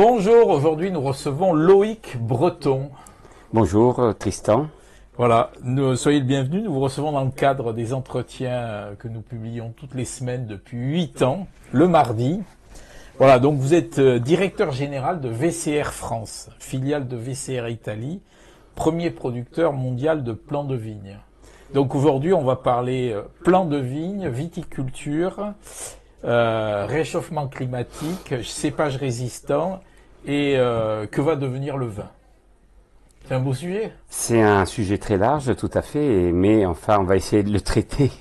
Bonjour, aujourd'hui nous recevons Loïc Breton. Bonjour Tristan. Voilà, soyez le bienvenu, nous vous recevons dans le cadre des entretiens que nous publions toutes les semaines depuis 8 ans, le mardi. Voilà, donc vous êtes directeur général de VCR France, filiale de VCR Italie, premier producteur mondial de plants de vigne. Donc aujourd'hui on va parler plants de vigne, viticulture, réchauffement climatique, cépage résistant et que va devenir le vin. C'est un beau sujet. C'est un sujet très large, tout à fait, mais enfin on va essayer de le traiter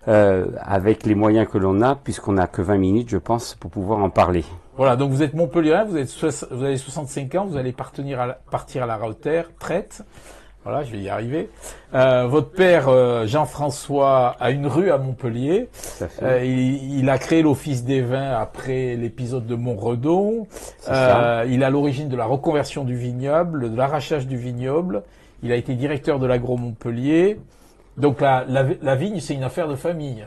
avec les moyens que l'on a, puisqu'on n'a que 20 minutes, je pense, pour pouvoir en parler. Voilà, donc vous êtes Montpellierin, vous avez 65 ans, vous allez partir à la retraite. Voilà, je vais y arriver. Votre père, Jean-François, a une rue à Montpellier. Il a créé l'Office des vins après l'épisode de Montredon. Il est à l'origine de la reconversion du vignoble, de l'arrachage du vignoble. Il a été directeur de l'Agro Montpellier. Donc la vigne, c'est une affaire de famille.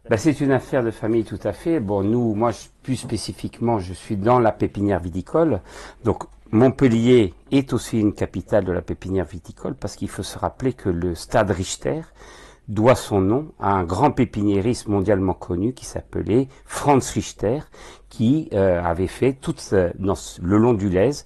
Ben, c'est une affaire de famille, tout à fait. Bon, moi, plus spécifiquement, je suis dans la pépinière viticole. Donc, Montpellier est aussi une capitale de la pépinière viticole parce qu'il faut se rappeler que le Stade Richter doit son nom à un grand pépiniériste mondialement connu qui s'appelait Franz Richter, qui avait fait le long du Lez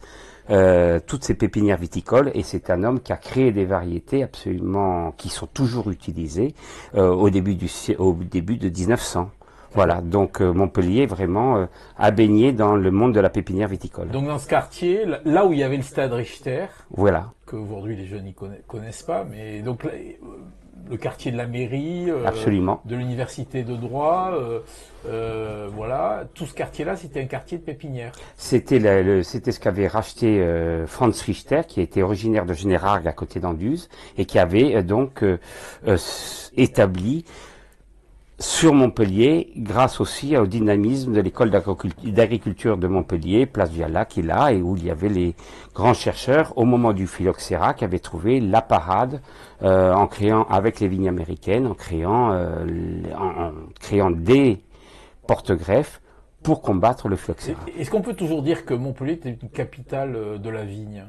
toutes ces pépinières viticoles, et c'est un homme qui a créé des variétés absolument qui sont toujours utilisées au début de 1900. Voilà, donc Montpellier vraiment a baigné dans le monde de la pépinière viticole. Donc dans ce quartier, là où il y avait le Stade Richter, voilà, que aujourd'hui les jeunes n'y connaissent pas, mais donc le quartier de la mairie, absolument, de l'université de droit, voilà, tout ce quartier-là, c'était un quartier de pépinière. C'était ce qu'avait racheté Franz Richter, qui était originaire de Générargues à côté d'Anduze, et qui avait donc établi sur Montpellier, grâce aussi au dynamisme de l'école d'agriculture de Montpellier, place Viala, qui est là, et où il y avait les grands chercheurs, au moment du phylloxéra, qui avaient trouvé la parade, en créant, avec les vignes américaines, en créant des porte-greffes pour combattre le phylloxéra. Est-ce qu'on peut toujours dire que Montpellier est une capitale de la vigne ?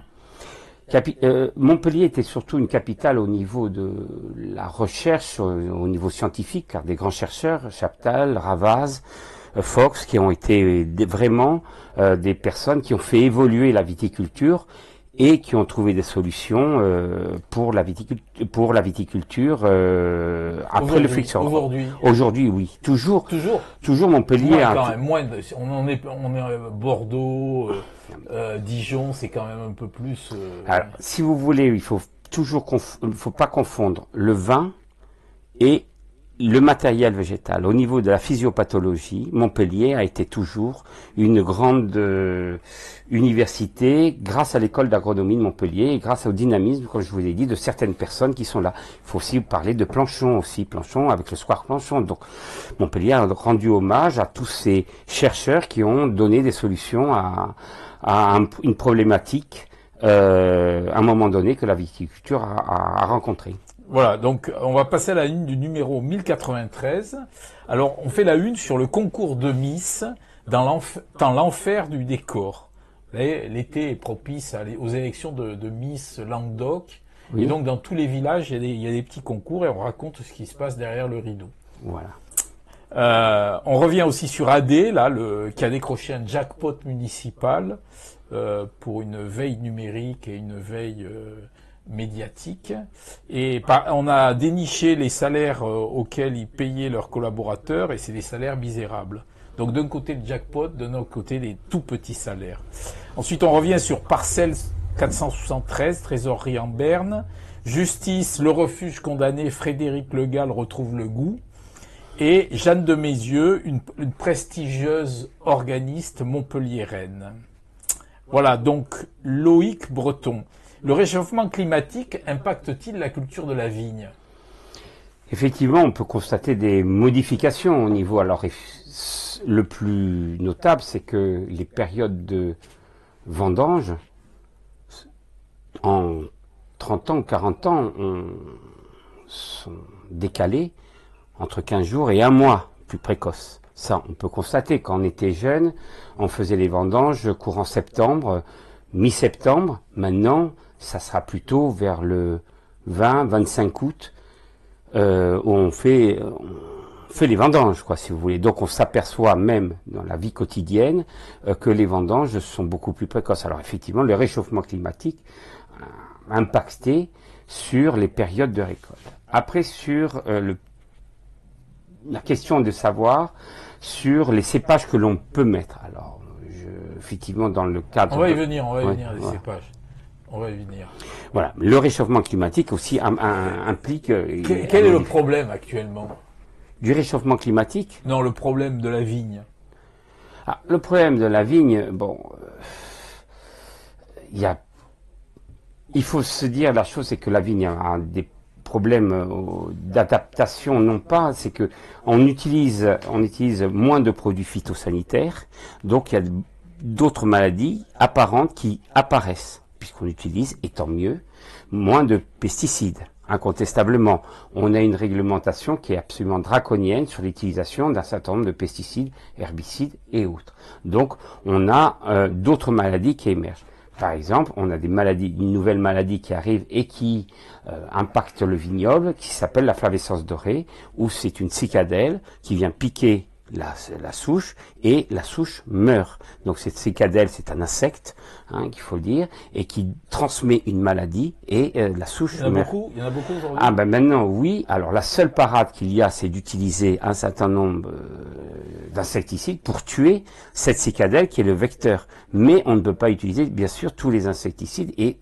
Montpellier était surtout une capitale au niveau de la recherche, au niveau scientifique, car des grands chercheurs, Chaptal, Ravaz, Fox, qui ont été vraiment des personnes qui ont fait évoluer la viticulture et qui ont trouvé des solutions pour la viticulture après le phylloxéra. Aujourd'hui, oui. Toujours Montpellier. On est Bordeaux, Dijon, c'est quand même un peu plus. Alors, si vous voulez, il faut pas confondre le vin et le matériel végétal. Au niveau de la physiopathologie, Montpellier a été toujours une grande université grâce à l'école d'agronomie de Montpellier et grâce au dynamisme, comme je vous l'ai dit, de certaines personnes qui sont là. Il faut aussi parler de Planchon avec le square Planchon. Donc Montpellier a rendu hommage à tous ces chercheurs qui ont donné des solutions à une problématique à un moment donné que la viticulture a rencontrée. Voilà, donc on va passer à la une du numéro 1093. Alors, on fait la une sur le concours de Miss dans l'enfer du décor. L'été est propice aux élections de Miss Languedoc. Oui. Et donc, dans tous les villages, il y a des petits concours et on raconte ce qui se passe derrière le rideau. Voilà. On revient aussi sur AD, là, qui a décroché un jackpot municipal pour une veille numérique et une veille médiatique, et on a déniché les salaires auxquels ils payaient leurs collaborateurs, et c'est des salaires misérables. Donc d'un côté le jackpot, d'un autre côté les tout petits salaires. Ensuite on revient sur Parcelle 473, trésorerie en Berne. Justice, le refuge condamné, Frédéric Le Gall retrouve le goût. Et Jeanne de Mézieux, une prestigieuse organiste montpelliéraine. Voilà, donc Loïc Breton. Le réchauffement climatique impacte-t-il la culture de la vigne ? Effectivement, on peut constater des modifications au niveau. Alors, le plus notable, c'est que les périodes de vendange, en 30 ans ou 40 ans, sont décalées entre 15 jours et un mois plus précoces. Ça, on peut constater. Quand on était jeune, on faisait les vendanges courant septembre, mi-septembre. Maintenant, ça sera plutôt vers le 20-25 août où on fait les vendanges, quoi, si vous voulez. Donc on s'aperçoit même dans la vie quotidienne que les vendanges sont beaucoup plus précoces. Alors effectivement, le réchauffement climatique a impacté sur les périodes de récolte. Après, sur la question de savoir sur les cépages que l'on peut mettre. Alors, effectivement, dans le cadre... On va y venir, les cépages. On va y venir. Voilà. Le réchauffement climatique aussi implique... Quel est le problème actuellement? Du réchauffement climatique? Non, le problème de la vigne. Le problème de la vigne, bon... il faut se dire, la chose, c'est que la vigne a des problèmes d'adaptation, non pas, c'est que on utilise moins de produits phytosanitaires, donc il y a d'autres maladies apparentes qui apparaissent, puisqu'on utilise, et tant mieux, moins de pesticides. Incontestablement, on a une réglementation qui est absolument draconienne sur l'utilisation d'un certain nombre de pesticides, herbicides et autres. Donc, on a d'autres maladies qui émergent. Par exemple, on a une nouvelle maladie qui arrive et qui impacte le vignoble, qui s'appelle la flavescence dorée, où c'est une cicadelle qui vient piquer la souche et la souche meurt. Donc cette cicadelle, c'est un insecte, qu'il faut le dire, et qui transmet une maladie et la souche meurt. Il y en a beaucoup aujourd'hui. Ah ben maintenant oui. Alors la seule parade qu'il y a, c'est d'utiliser un certain nombre d'insecticides pour tuer cette cicadelle qui est le vecteur. Mais on ne peut pas utiliser bien sûr tous les insecticides et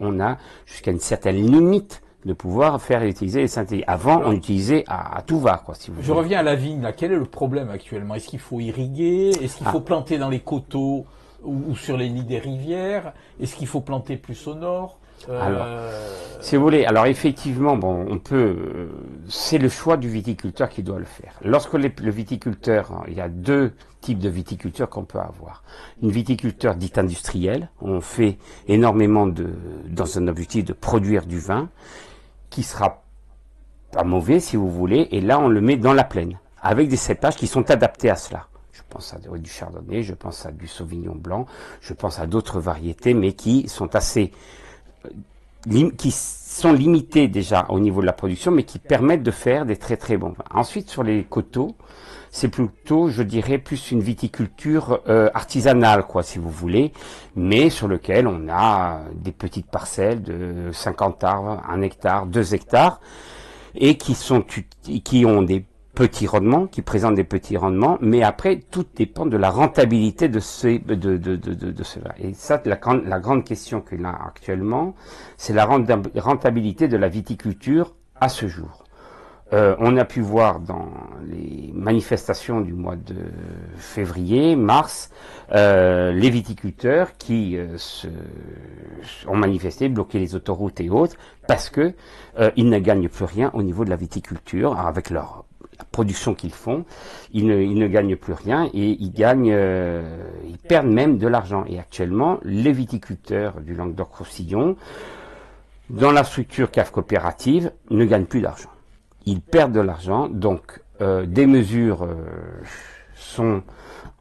on a jusqu'à une certaine limite de pouvoir utiliser les synthétiques. Avant, on utilisait à tout va, quoi, si vous voulez. Je reviens à la vigne, là. Quel est le problème actuellement? Est-ce qu'il faut irriguer? Est-ce qu'il faut planter dans les coteaux ou sur les lits des rivières? Est-ce qu'il faut planter plus au nord? Alors, si vous voulez, alors effectivement, bon, on peut, c'est le choix du viticulteur qui doit le faire. Lorsque le viticulteur, il y a deux types de viticulture qu'on peut avoir. Une viticulture dite industrielle, on fait énormément dans un objectif de produire du vin, qui sera pas mauvais si vous voulez, et là on le met dans la plaine, avec des cépages qui sont adaptés à cela. Je pense à du chardonnay, je pense à du sauvignon blanc, je pense à d'autres variétés, mais qui sont assez... qui sont limitées déjà au niveau de la production, mais qui permettent de faire des très très bons vins. Ensuite, sur les coteaux, c'est plutôt, je dirais, plus une viticulture artisanale, quoi, si vous voulez, mais sur lequel on a des petites parcelles de 50 arbres, 1 hectare, 2 hectares, et qui ont des petits rendements, qui présentent des petits rendements, mais après, tout dépend de la rentabilité de cela. Et ça, la grande question qu'il a actuellement, c'est la rentabilité de la viticulture à ce jour. On a pu voir dans les manifestations du mois de février, mars, les viticulteurs qui ont manifesté, bloqué les autoroutes et autres, parce que ils ne gagnent plus rien au niveau de la viticulture, avec la production qu'ils font, ils ne gagnent plus rien et ils perdent même de l'argent. Et actuellement, les viticulteurs du Languedoc-Roussillon, dans la structure CAF coopérative, ne gagnent plus d'argent. Ils perdent de l'argent, donc des mesures sont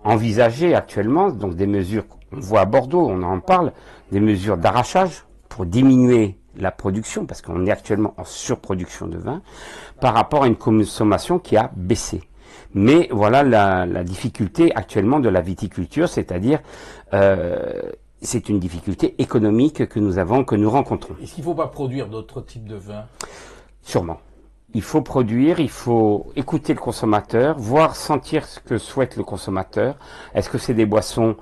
envisagées actuellement, donc des mesures qu'on voit à Bordeaux, on en parle, des mesures d'arrachage pour diminuer la production, parce qu'on est actuellement en surproduction de vin, par rapport à une consommation qui a baissé. Mais voilà la difficulté actuellement de la viticulture, c'est-à-dire c'est une difficulté économique que nous rencontrons. Est-ce qu'il ne faut pas produire d'autres types de vins? Sûrement. Il faut produire, il faut écouter le consommateur, voir, sentir ce que souhaite le consommateur. Est-ce que c'est des boissons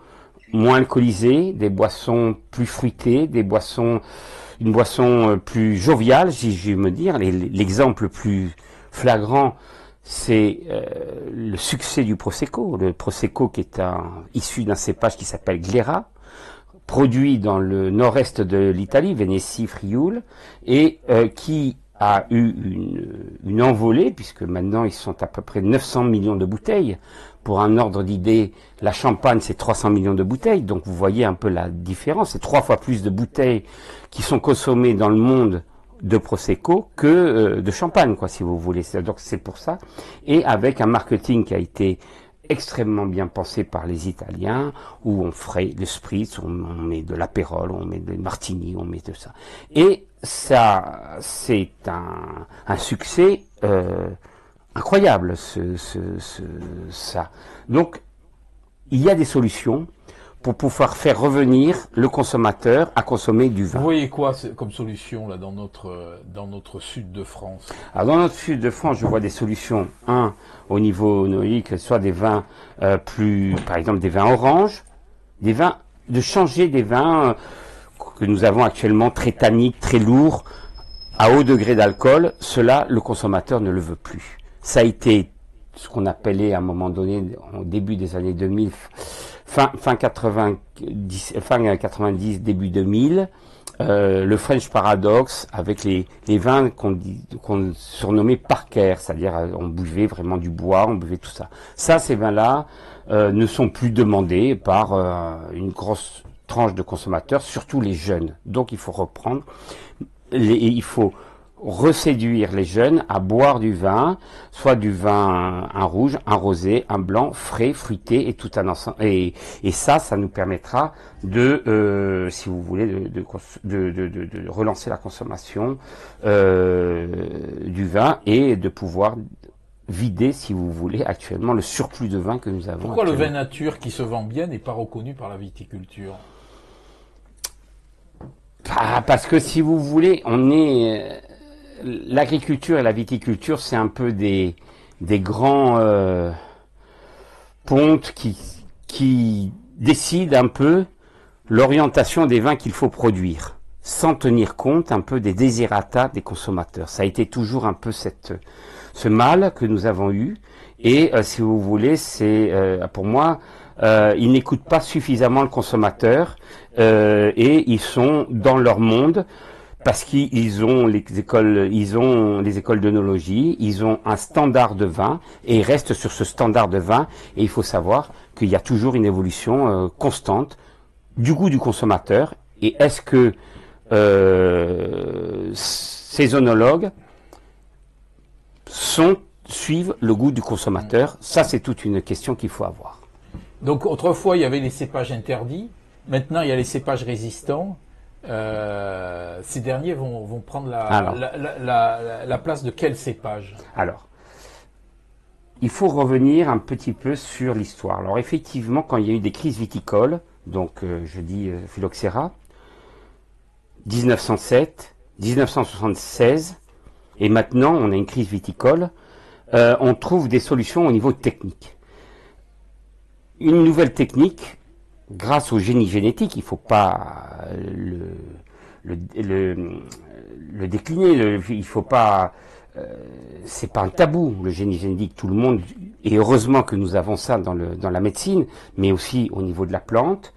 moins alcoolisées, des boissons plus fruitées, une boisson plus joviale, si je veux me dire. L'exemple le plus flagrant, c'est le succès du Prosecco. Le Prosecco qui est issu d'un cépage qui s'appelle Glera, produit dans le nord-est de l'Italie, Vénétie, Frioul, et qui a eu une envolée, puisque maintenant ils sont à peu près 900 millions de bouteilles. Pour un ordre d'idée, la Champagne, c'est 300 millions de bouteilles, donc vous voyez un peu la différence. C'est 3 fois plus de bouteilles qui sont consommées dans le monde de Prosecco que de Champagne, quoi, si vous voulez. Donc c'est pour ça. Et avec un marketing qui a été extrêmement bien pensé par les Italiens, où on ferait le spritz, on met de l'apérole, on met des martini, on met de ça. Et ça, c'est un succès incroyable, ça. Donc, il y a des solutions pour pouvoir faire revenir le consommateur à consommer du vin. Vous voyez quoi comme solution là dans notre sud de France? Alors dans notre sud de France, je vois des solutions. Un, au niveau que ce soit des vins par exemple des vins oranges, de changer des vins que nous avons actuellement très tanniques, très lourds, à haut degré d'alcool. Cela, le consommateur ne le veut plus. Ça a été ce qu'on appelait à un moment donné, au début des années 2000, fin 90, début 2000, le French Paradox avec les vins qu'on surnommait Parker, c'est-à-dire on buvait vraiment du bois, on buvait tout ça. Ces vins-là ne sont plus demandés par une grosse tranche de consommateurs, surtout les jeunes. Donc il faut reprendre, il faut reséduire les jeunes à boire du vin, soit du vin, un rouge, un rosé, un blanc, frais, fruité et tout un ensemble. Et ça nous permettra de, si vous voulez, de relancer la consommation du vin et de pouvoir vider, si vous voulez, actuellement le surplus de vin que nous avons. Pourquoi le vin nature qui se vend bien n'est pas reconnu par la viticulture? Parce que si vous voulez, l'agriculture et la viticulture, c'est un peu des grands pontes qui décident un peu l'orientation des vins qu'il faut produire, sans tenir compte un peu des desiderata des consommateurs. Ça a été toujours un peu ce mal que nous avons eu. Et si vous voulez, c'est pour moi, ils n'écoutent pas suffisamment le consommateur et ils sont dans leur monde. Parce qu'ils ont les écoles d'œnologie, ils ont un standard de vin et ils restent sur ce standard de vin. Et il faut savoir qu'il y a toujours une évolution constante du goût du consommateur. Et est-ce que ces œnologues suivent le goût du consommateur? Ça, c'est toute une question qu'il faut avoir. Donc autrefois, il y avait les cépages interdits. Maintenant, il y a les cépages résistants. Ces derniers vont prendre la place de quel cépage? Alors, il faut revenir un petit peu sur l'histoire. Alors effectivement, quand il y a eu des crises viticoles, donc je dis phylloxéra, 1907, 1976, et maintenant on a une crise viticole, on trouve des solutions au niveau technique. Une nouvelle technique, grâce au génie génétique, il ne faut pas le décliner, il faut pas, c'est pas un tabou, le génie génétique, tout le monde, et heureusement que nous avons ça dans la médecine, mais aussi au niveau de la plante.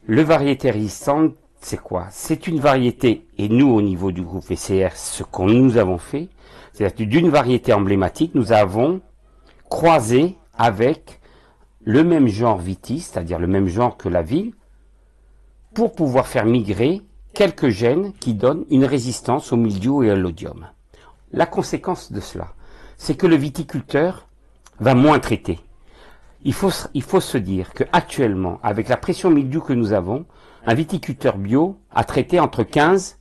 Le variété résistante, c'est quoi? C'est une variété, et nous au niveau du groupe VCR, ce que nous avons fait, c'est-à-dire d'une variété emblématique, nous avons croisé avec le même genre vitis, c'est-à-dire le même genre que la vigne, pour pouvoir faire migrer quelques gènes qui donnent une résistance au mildiou et à l'oïdium. La conséquence de cela, c'est que le viticulteur va moins traiter. Il faut se dire qu'actuellement, avec la pression mildiou que nous avons, un viticulteur bio a traité entre 15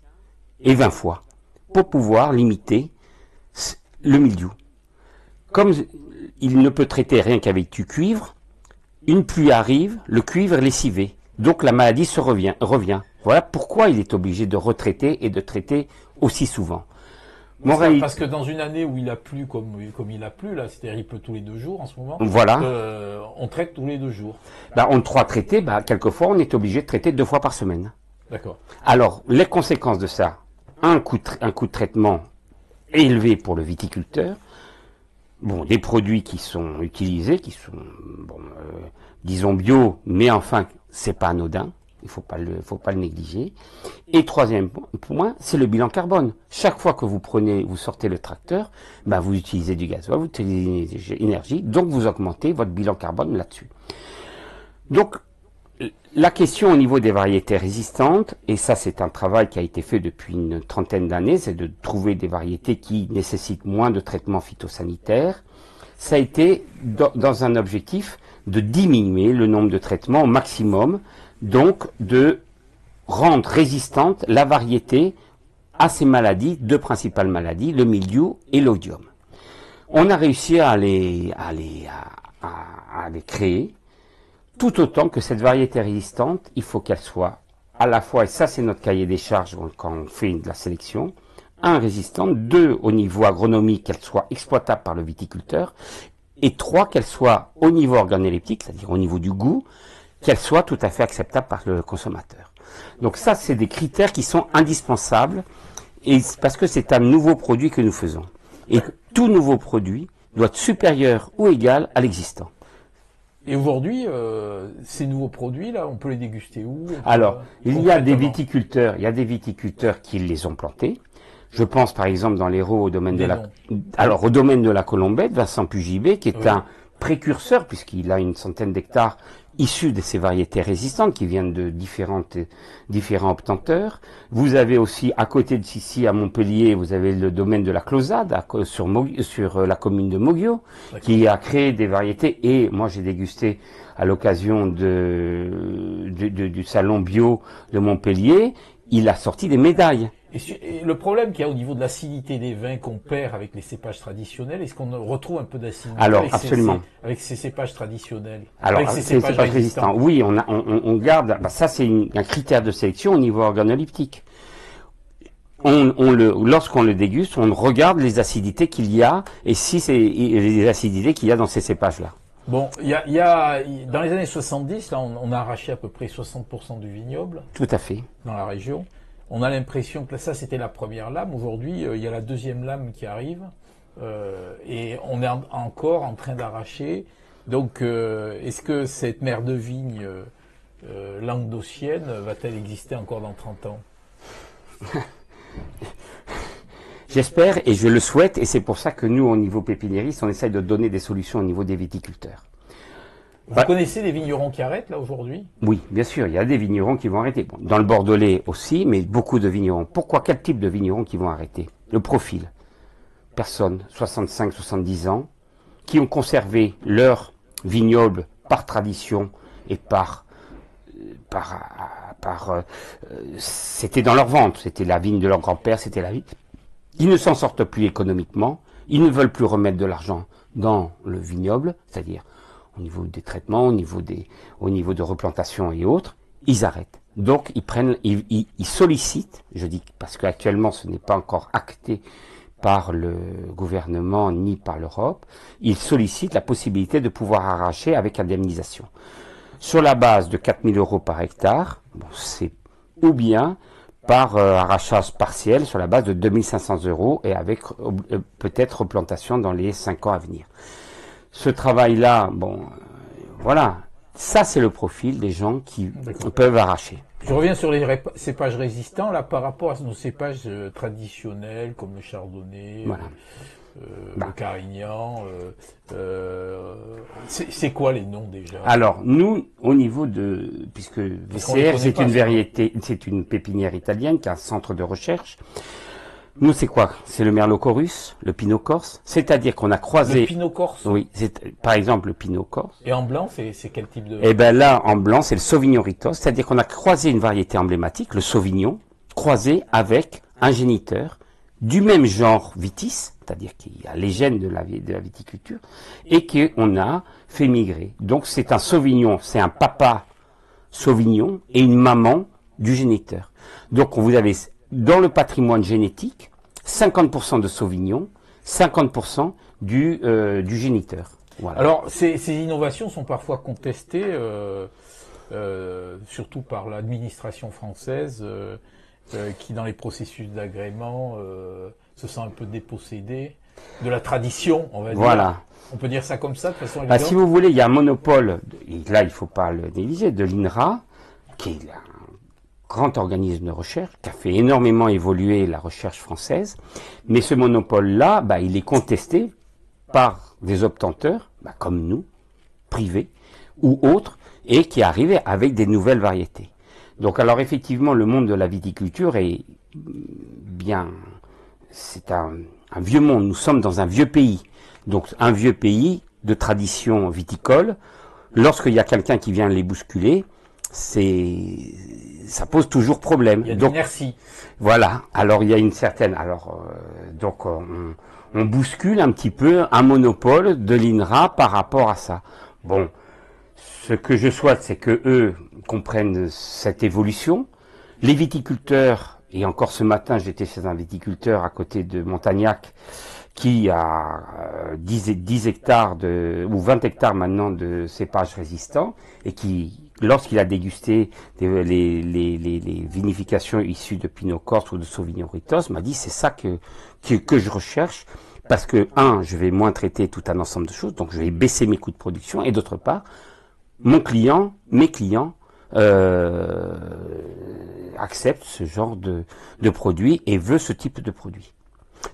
et 20 fois pour pouvoir limiter le mildiou. Comme il ne peut traiter rien qu'avec du cuivre, une pluie arrive, le cuivre est lessivé. Donc la maladie revient. Voilà pourquoi il est obligé de retraiter et de traiter aussi souvent. Parce que dans une année où il a plu comme il a plu, là, c'est-à-dire il pleut tous les 2 jours en ce moment, voilà. On traite tous les 2 jours. On doit traiter, quelquefois on est obligé de traiter 2 fois par semaine. D'accord. Alors, les conséquences de ça, un coût de traitement élevé pour le viticulteur, des produits qui sont utilisés, qui sont, disons bio, mais enfin, c'est pas anodin, il faut pas le négliger. Et troisième point, c'est le bilan carbone. Chaque fois que vous sortez le tracteur, vous utilisez du gasoil, vous utilisez de l'énergie, donc vous augmentez votre bilan carbone là-dessus. Donc, la question au niveau des variétés résistantes, et ça c'est un travail qui a été fait depuis une trentaine d'années, c'est de trouver des variétés qui nécessitent moins de traitements phytosanitaires. ça a été dans un objectif de diminuer le nombre de traitements au maximum, donc de rendre résistante la variété à ces maladies, deux principales maladies, le mildiou et l'oïdium. On a réussi à les créer, tout autant que cette variété résistante, il faut qu'elle soit à la fois, et ça c'est notre cahier des charges quand on fait de la sélection, un, résistante, deux, au niveau agronomique, qu'elle soit exploitable par le viticulteur, et trois, qu'elle soit au niveau organoleptique, c'est-à-dire au niveau du goût, qu'elle soit tout à fait acceptable par le consommateur. Donc ça, c'est des critères qui sont indispensables, et parce que c'est un nouveau produit que nous faisons. Et tout nouveau produit doit être supérieur ou égal à l'existant. Et aujourd'hui, ces nouveaux produits-là, on peut les déguster où? Alors, il y a des viticulteurs qui les ont plantés. Je pense par exemple dans l'Hérault au domaine au domaine de la Colombette, Vincent Pugibé, qui est un précurseur, puisqu'il a une centaine d'hectares issus de ces variétés résistantes qui viennent de différents obtenteurs. Vous avez aussi, à côté de ici, à Montpellier, vous avez le domaine de la Closade, sur la commune de Moguio, qui a créé des variétés. Et moi, j'ai dégusté à l'occasion du salon bio de Montpellier, il a sorti des médailles. Et le problème qu'il y a au niveau de l'acidité des vins qu'on perd avec les cépages traditionnels, est-ce qu'on retrouve un peu d'acidité avec ces cépages traditionnels? Alors, avec ces cépages résistants. Oui, on garde, ça c'est un critère de sélection au niveau organoleptique. Lorsqu'on le déguste, on regarde les acidités qu'il y a, et si c'est les acidités qu'il y a dans ces cépages-là. Bon, il y a dans les années 70, là, on a arraché à peu près 60% du vignoble. Tout à fait. Dans la région. On a l'impression que ça, c'était la première lame. Aujourd'hui, il y a la deuxième lame qui arrive. Et on est encore en train d'arracher. Donc, est-ce que cette mer de vigne languedocienne va-t-elle exister encore dans 30 ans? J'espère et je le souhaite. Et c'est pour ça que nous, au niveau pépiniériste, on essaye de donner des solutions au niveau des viticulteurs. Vous connaissez des vignerons qui arrêtent, là, aujourd'hui? Oui, bien sûr, il y a des vignerons qui vont arrêter. Bon, dans le Bordelais aussi, mais beaucoup de vignerons. Pourquoi? Quel type de vignerons qui vont arrêter? Le profil. Personnes, 65, 70 ans, qui ont conservé leur vignoble par tradition et c'était dans leur ventre, c'était la vigne de leur grand-père, c'était la vigne. Ils ne s'en sortent plus économiquement, ils ne veulent plus remettre de l'argent dans le vignoble, c'est-à-dire au niveau des traitements, au niveau de replantation et autres, ils arrêtent. Donc ils sollicitent, je dis parce qu'actuellement ce n'est pas encore acté par le gouvernement ni par l'Europe, ils sollicitent la possibilité de pouvoir arracher avec indemnisation. Sur la base de 4 000 € par hectare, ou bien par arrachage partiel sur la base de 2 500 € et avec peut-être replantation dans les 5 ans à venir. Ce travail-là, voilà, ça c'est le profil des gens qui peuvent arracher. Je reviens sur les cépages résistants, là, par rapport à nos cépages traditionnels, comme le chardonnay, voilà. Le carignan. C'est quoi les noms déjà? Alors, nous, au niveau puisque VCR, c'est une pépinière italienne qui a un centre de recherche. Nous, c'est quoi? C'est le Merlot Corus, le Pinot Corse. C'est-à-dire qu'on a croisé... Le Pinot Corse? Oui, par exemple le Pinot Corse. Et en blanc, c'est quel type de... Eh ben là, en blanc, c'est le Sauvignon Ritos. C'est-à-dire qu'on a croisé une variété emblématique, le Sauvignon, croisé avec un géniteur du même genre Vitis, c'est-à-dire qu'il y a les gènes de la viticulture, et qu'on a fait migrer. Donc c'est un Sauvignon, c'est un papa Sauvignon et une maman du géniteur. Donc vous avez... dans le patrimoine génétique, 50% de Sauvignon, 50% du géniteur. Voilà. Alors, ces innovations sont parfois contestées, surtout par l'administration française, qui, dans les processus d'agrément, se sent un peu dépossédée de la tradition, on va dire. Voilà. On peut dire ça comme ça, de façon évidente. Si vous voulez, il y a un monopole, et là, il ne faut pas le négliger, de l'INRA, qui est là, grand organisme de recherche, qui a fait énormément évoluer la recherche française, mais ce monopole-là, il est contesté par des obtenteurs, comme nous, privés ou autres, et qui arrivent avec des nouvelles variétés. Donc alors effectivement, le monde de la viticulture est bien, c'est un un vieux monde, nous sommes dans un vieux pays. Donc un vieux pays de tradition viticole, lorsqu'il y a quelqu'un qui vient les bousculer, ça pose toujours problème. Il y a de Donc, l'inertie. voilà, alors il y a une certaine... Donc on bouscule un petit peu un monopole de l'INRA par rapport à ça. Bon, ce que je souhaite, c'est que eux comprennent cette évolution. Les viticulteurs, et encore ce matin, j'étais chez un viticulteur à côté de Montagnac, qui a 10 hectares ou 20 hectares maintenant de cépages résistants, et qui, lorsqu'il a dégusté les vinifications issues de Pinot Corse ou de Sauvignon Ritos, m'a dit c'est ça que je recherche, parce que, je vais moins traiter tout un ensemble de choses, donc je vais baisser mes coûts de production, et d'autre part, mes clients, acceptent ce genre de produit et veut ce type de produit.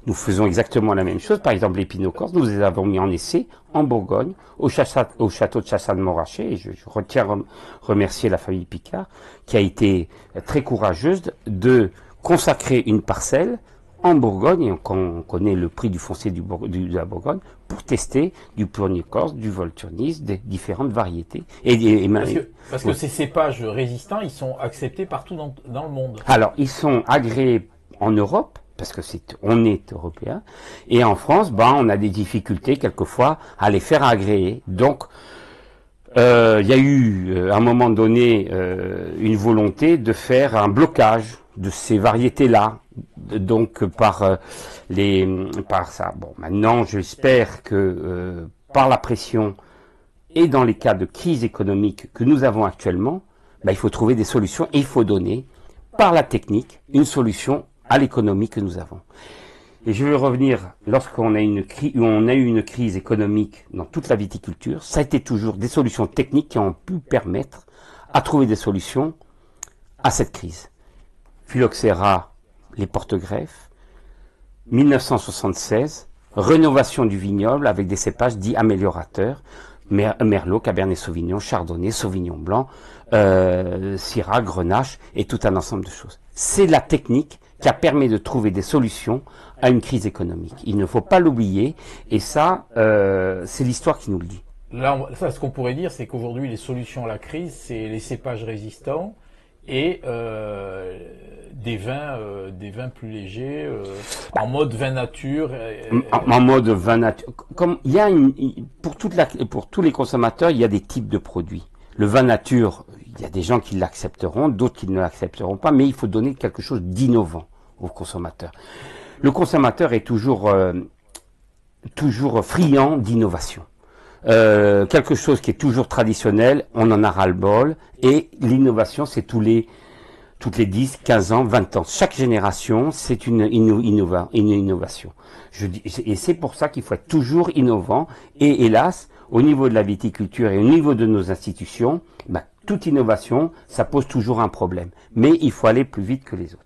Nous faisons exactement la même chose. Par exemple, les Pinot Corse, nous les avons mis en essai en Bourgogne, au château de Chassagne-Montrachet, et je retiens remercier la famille Picard, qui a été très courageuse de consacrer une parcelle en Bourgogne, et on connaît le prix du foncier de la Bourgogne, pour tester du Pinot Corse, du Volturnis, des différentes variétés. Parce que ces cépages résistants, ils sont acceptés partout dans le monde. Alors, ils sont agréés en Europe, parce que on est européen, et en France, on a des difficultés quelquefois à les faire agréer. Donc, il y a eu à un moment donné une volonté de faire un blocage de ces variétés-là, donc par ça. Bon, maintenant, j'espère que par la pression et dans les cas de crise économique que nous avons actuellement, il faut trouver des solutions et il faut donner par la technique une solution à l'économie que nous avons. Et je veux revenir, lorsqu'on a eu une crise économique dans toute la viticulture, ça a été toujours des solutions techniques qui ont pu permettre à trouver des solutions à cette crise. Phylloxéra, les porte-greffes, 1976, rénovation du vignoble avec des cépages dits améliorateurs, Merlot, Cabernet Sauvignon, Chardonnay, Sauvignon Blanc, Syrah, Grenache et tout un ensemble de choses. C'est la technique qui a permis de trouver des solutions à une crise économique. Il ne faut pas l'oublier, et ça, c'est l'histoire qui nous le dit. Là, ce qu'on pourrait dire, c'est qu'aujourd'hui, les solutions à la crise, c'est les cépages résistants et des vins plus légers, en mode vin nature. En mode vin nature. Comme il y a pour tous les consommateurs, il y a des types de produits. Le vin nature, il y a des gens qui l'accepteront, d'autres qui ne l'accepteront pas, mais il faut donner quelque chose d'innovant aux consommateurs. Le consommateur est toujours friand d'innovation. Quelque chose qui est toujours traditionnel, on en a ras-le-bol, et l'innovation, c'est toutes les 10, 15 ans, 20 ans. Chaque génération, c'est une innovation. Et c'est pour ça qu'il faut être toujours innovant, et hélas, au niveau de la viticulture et au niveau de nos institutions, toute innovation, ça pose toujours un problème. Mais il faut aller plus vite que les autres.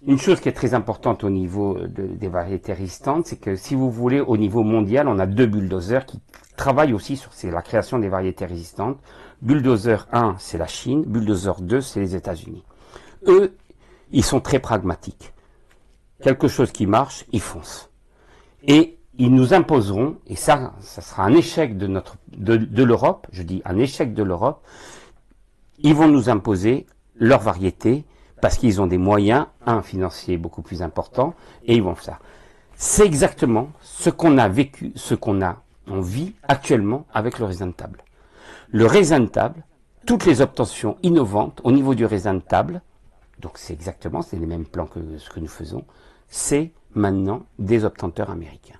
Une chose qui est très importante au niveau des variétés résistantes, c'est que si vous voulez, au niveau mondial, on a 2 bulldozers qui travaillent aussi sur la création des variétés résistantes. Bulldozer 1, c'est la Chine. Bulldozer 2, c'est les États-Unis. Eux, ils sont très pragmatiques. Quelque chose qui marche, ils foncent. Et ils nous imposeront, et ça sera un échec de l'Europe, je dis un échec de l'Europe, ils vont nous imposer leurs variétés, parce qu'ils ont des moyens, financiers beaucoup plus importants, et ils vont faire ça. C'est exactement ce qu'on a vécu, on vit actuellement avec le raisin de table. Le raisin de table, toutes les obtentions innovantes au niveau du raisin de table, donc c'est les mêmes plans que ce que nous faisons, c'est maintenant des obtenteurs américains.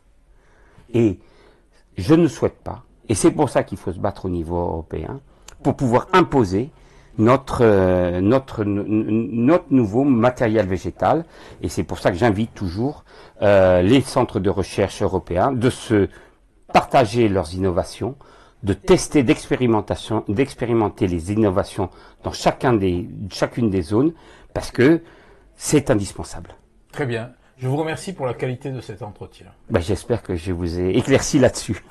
Et je ne souhaite pas, et c'est pour ça qu'il faut se battre au niveau européen, pour pouvoir imposer notre nouveau matériel végétal, et c'est pour ça que j'invite toujours les centres de recherche européens de se partager leurs innovations, de tester, d'expérimenter les innovations dans chacune des zones, parce que c'est indispensable. Très bien. Je vous remercie pour la qualité de cet entretien. J'espère que je vous ai éclairci là-dessus.